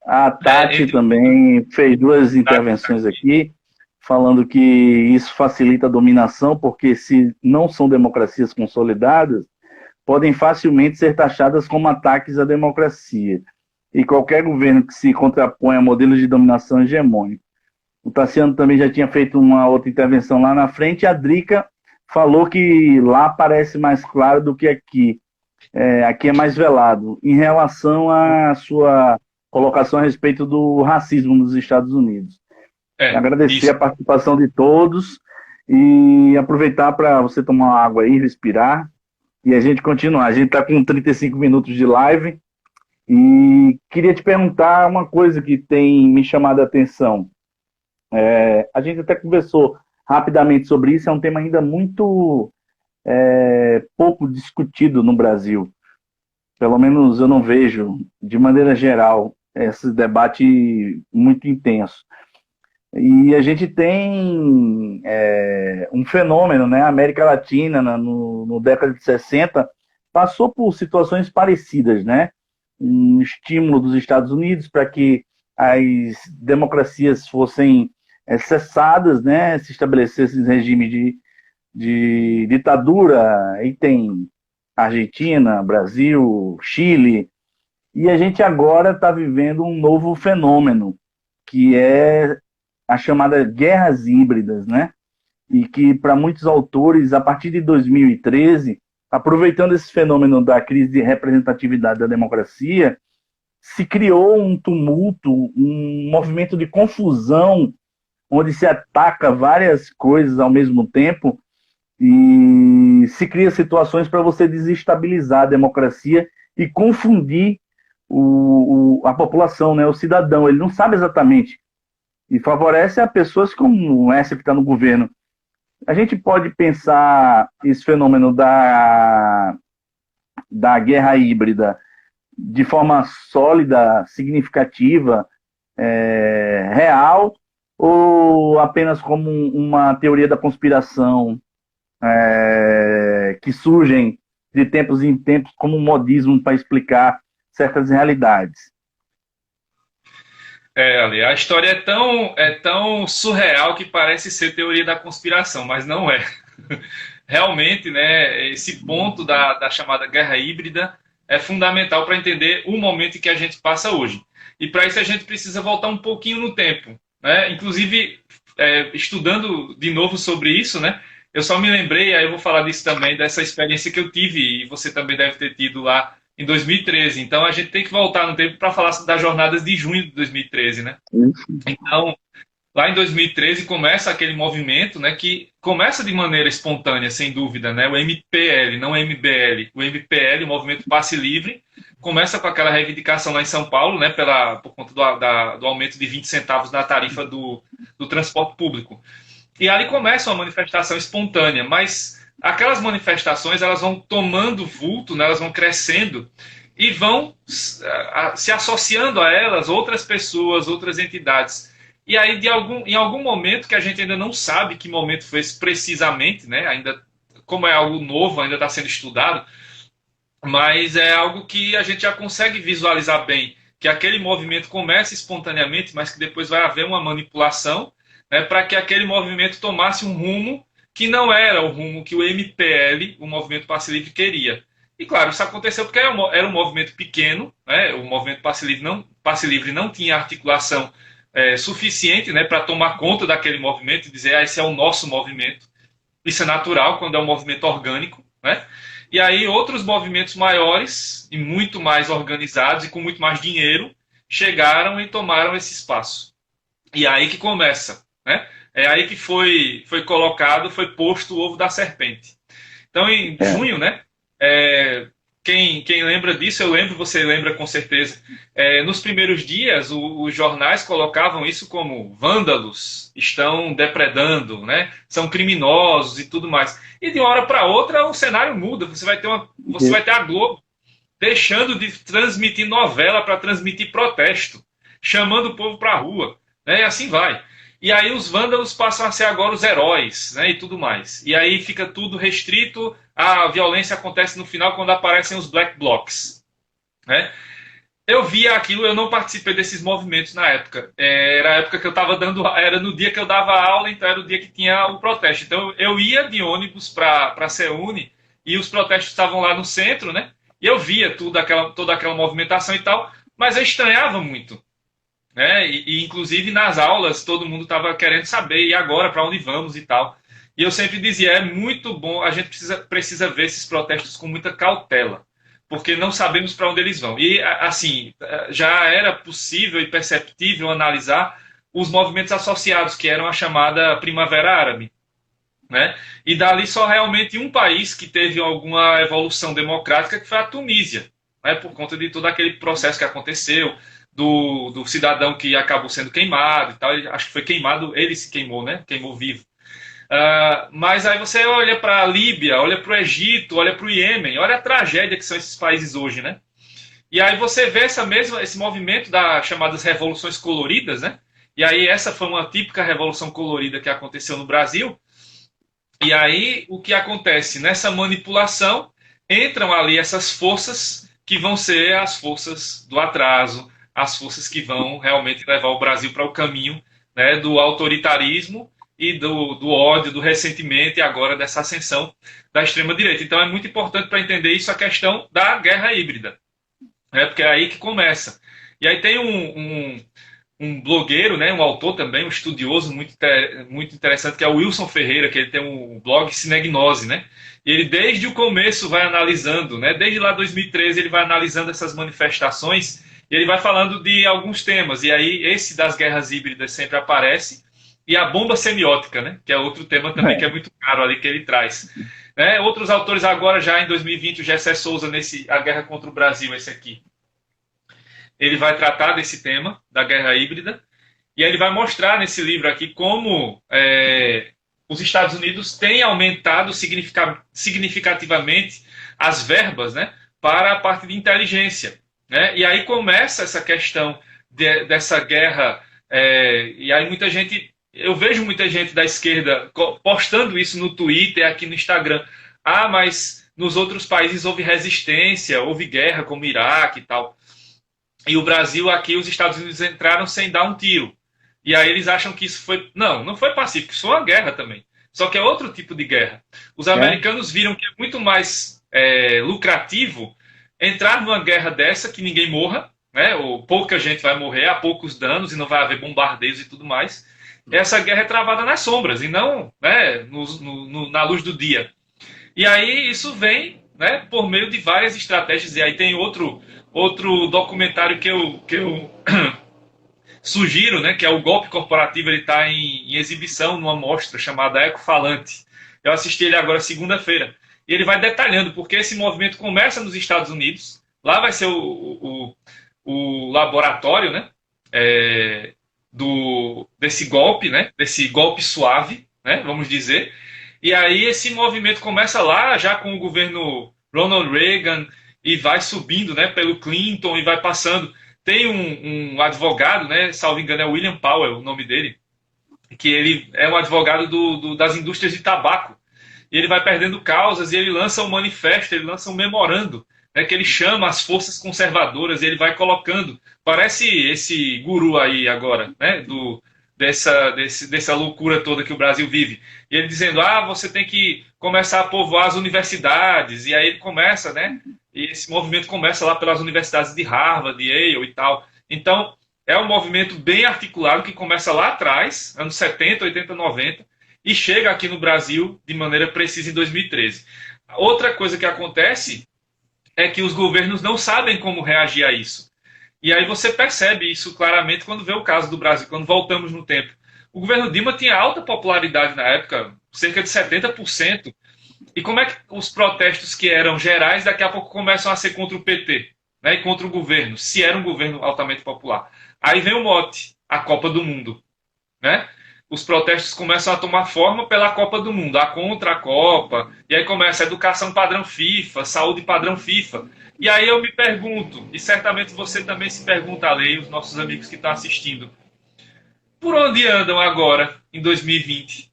A né, Tati entre também fez duas tá, intervenções aqui, falando que isso facilita a dominação, porque se não são democracias consolidadas, podem facilmente ser taxadas como ataques à democracia. E qualquer governo que se contrapõe a modelos de dominação hegemônico. O Tassiano também já tinha feito uma outra intervenção lá na frente, e a Drica falou que lá parece mais claro do que aqui. Aqui é mais velado. Em relação à sua colocação a respeito do racismo nos Estados Unidos. Agradecer isso. a participação de todos e aproveitar para você tomar uma água aí, respirar e a gente continuar. A gente está com 35 minutos de live e queria te perguntar uma coisa que tem me chamado a atenção. A gente até conversou rapidamente sobre isso, é um tema ainda muito pouco discutido no Brasil. Pelo menos eu não vejo, de maneira geral, esse debate muito intenso. E a gente tem um fenômeno, né? A América Latina, no década de 60, passou por situações parecidas, né? Um estímulo dos Estados Unidos para que as democracias fossem cessadas, né? Se estabelecesse regime de ditadura. Aí tem Argentina, Brasil, Chile, e a gente agora está vivendo um novo fenômeno, que é a chamada guerras híbridas, né? E que para muitos autores, a partir de 2013, aproveitando esse fenômeno da crise de representatividade da democracia, se criou um tumulto, um movimento de confusão, onde se ataca várias coisas ao mesmo tempo e se cria situações para você desestabilizar a democracia e confundir a população, né, o cidadão. Ele não sabe exatamente e favorece a pessoas como essa que está no governo. A gente pode pensar esse fenômeno da guerra híbrida de forma sólida, significativa, real, ou apenas como uma teoria da conspiração que surgem de tempos em tempos como um modismo para explicar certas realidades. Ali, a história é tão surreal que parece ser teoria da conspiração, mas não é. Realmente, né, esse ponto da chamada guerra híbrida é fundamental para entender o momento em que a gente passa hoje. E para isso a gente precisa voltar um pouquinho no tempo, né? Inclusive, estudando de novo sobre isso, né? Eu só me lembrei, aí eu vou falar disso também, dessa experiência que eu tive, e você também deve ter tido lá em 2013. Então a gente tem que voltar no tempo para falar das jornadas de junho de 2013, né? Então, lá em 2013 começa aquele movimento, né, que começa de maneira espontânea, sem dúvida, né, o MPL, não o MBL. O MPL, o Movimento Passe Livre, começa com aquela reivindicação lá em São Paulo, né, por conta do aumento de 20 centavos na tarifa do transporte público. E ali começa uma manifestação espontânea, mas aquelas manifestações elas vão tomando vulto, né, elas vão crescendo e vão se associando a elas outras pessoas, outras entidades. E aí, em algum momento que a gente ainda não sabe que momento foi esse precisamente, né? Ainda, como é algo novo, ainda está sendo estudado, mas é algo que a gente já consegue visualizar bem, que aquele movimento começa espontaneamente, mas que depois vai haver uma manipulação, né, para que aquele movimento tomasse um rumo que não era o rumo que o MPL, o Movimento Passe Livre, queria. E claro, isso aconteceu porque era um movimento pequeno, né, o Movimento Passe Livre não tinha articulação suficiente, né, para tomar conta daquele movimento e dizer, esse é o nosso movimento. Isso é natural quando é um movimento orgânico, né? E aí outros movimentos maiores e muito mais organizados e com muito mais dinheiro chegaram e tomaram esse espaço. E é aí que começa, né? É aí que foi colocado, foi posto o ovo da serpente. Então, em É, junho, né? Quem lembra disso, eu lembro, você lembra com certeza. Nos primeiros dias, os jornais colocavam isso como vândalos, estão depredando, né? São criminosos e tudo mais. E de uma hora para outra o cenário muda. Você vai ter a Globo deixando de transmitir novela para transmitir protesto, chamando o povo para a rua, né? E assim vai. E aí os vândalos passam a ser agora os heróis, né? E tudo mais. E aí fica tudo restrito. A violência acontece no final quando aparecem os black blocs, né? Eu via aquilo, eu não participei desses movimentos na época. Era a época que eu estava dando, era no dia que eu dava aula, então era o dia que tinha o protesto. Então eu ia de ônibus para a CEUNI e os protestos estavam lá no centro, né? E eu via toda aquela movimentação e tal, mas eu estranhava muito, né? Inclusive nas aulas todo mundo estava querendo saber, e agora para onde vamos e tal. E eu sempre dizia, é muito bom, a gente precisa ver esses protestos com muita cautela, porque não sabemos para onde eles vão. E assim, já era possível e perceptível analisar os movimentos associados, que eram a chamada Primavera Árabe, né? E dali só realmente um país que teve alguma evolução democrática, que foi a Tunísia, né? Por conta de todo aquele processo que aconteceu, do cidadão que acabou sendo queimado e tal. Acho que foi queimado, ele se queimou, né? Queimou vivo. Mas aí você olha para a Líbia, olha para o Egito, olha para o Iêmen, olha a tragédia que são esses países hoje, né? E aí você vê esse movimento das chamadas revoluções coloridas, né? E aí essa foi uma típica revolução colorida que aconteceu no Brasil. E aí o que acontece? Nessa manipulação entram ali essas forças que vão ser as forças do atraso, as forças que vão realmente levar o Brasil para o caminho, né, do autoritarismo e do ódio, do ressentimento e agora dessa ascensão da extrema-direita. Então é muito importante para entender isso a questão da guerra híbrida, né, porque é aí que começa. E aí tem um blogueiro, né, um autor também, um estudioso muito interessante, que é o Wilson Ferreira, que ele tem um blog Cinegnose, né? E ele desde o começo vai analisando, né? Desde lá 2013 ele vai analisando essas manifestações e ele vai falando de alguns temas. E aí esse das guerras híbridas sempre aparece, e a bomba semiótica, né? Que é outro tema também que é muito caro ali que ele traz. Né? Outros autores agora já em 2020, o Gessé Souza nesse A Guerra contra o Brasil, esse aqui, ele vai tratar desse tema, da guerra híbrida, e aí ele vai mostrar nesse livro aqui como os Estados Unidos têm aumentado significativamente as verbas, né, para a parte de inteligência. Né? E aí começa essa questão dessa guerra, e aí muita gente, eu vejo muita gente da esquerda postando isso no Twitter, aqui no Instagram. Ah, mas nos outros países houve resistência, houve guerra, como o Iraque e tal. E o Brasil aqui, os Estados Unidos entraram sem dar um tiro. E aí eles acham que isso foi... Não foi pacífico, isso foi uma guerra também. Só que é outro tipo de guerra. Os americanos viram que é muito mais lucrativo entrar numa guerra dessa, que ninguém morra, né? Ou pouca gente vai morrer, há poucos danos, e não vai haver bombardeios e tudo mais. Essa guerra é travada nas sombras, e não, né, na luz do dia. E aí isso vem, né, por meio de várias estratégias. E aí tem outro documentário que eu sugiro, né, que é o Golpe Corporativo. Ele está em exibição numa mostra chamada Ecofalante. Eu assisti ele agora segunda-feira. E ele vai detalhando porque esse movimento começa nos Estados Unidos. Lá vai ser o laboratório, né, desse golpe, né, desse golpe suave, né, vamos dizer. E aí esse movimento começa lá, já com o governo Ronald Reagan, e vai subindo, né, pelo Clinton, e vai passando. Tem um advogado, né, salvo engano é William Powell, o nome dele, que ele é um advogado das indústrias de tabaco. E ele vai perdendo causas, e ele lança um manifesto, ele lança um memorando, né, que ele chama as forças conservadoras, e ele vai colocando. Parece esse guru aí agora, né, dessa loucura toda que o Brasil vive. E ele dizendo, você tem que começar a povoar as universidades. E aí ele começa, né? E esse movimento começa lá pelas universidades de Harvard, de Yale e tal. Então, é um movimento bem articulado que começa lá atrás, anos 70, 80, 90, e chega aqui no Brasil de maneira precisa em 2013. Outra coisa que acontece é que os governos não sabem como reagir a isso. E aí você percebe isso claramente quando vê o caso do Brasil, quando voltamos no tempo. O governo Dilma tinha alta popularidade na época, cerca de 70%. E como é que os protestos que eram gerais daqui a pouco começam a ser contra o PT, né, e contra o governo, se era um governo altamente popular? Aí vem o mote, a Copa do Mundo. Né? Os protestos começam a tomar forma pela Copa do Mundo, a contra a Copa, e aí começa a educação padrão FIFA, saúde padrão FIFA. E aí eu me pergunto, e certamente você também se pergunta, Ale, os nossos amigos que estão assistindo, por onde andam agora, em 2020,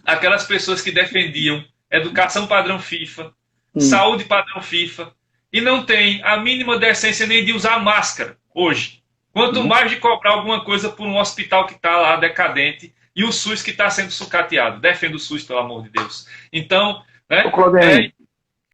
aquelas pessoas que defendiam educação padrão FIFA, saúde padrão FIFA, e não tem a mínima decência nem de usar máscara hoje. Quanto mais de cobrar alguma coisa por um hospital que está lá decadente e o SUS que está sendo sucateado. Defenda o SUS, pelo amor de Deus. Então, né, Ô, Claudemir,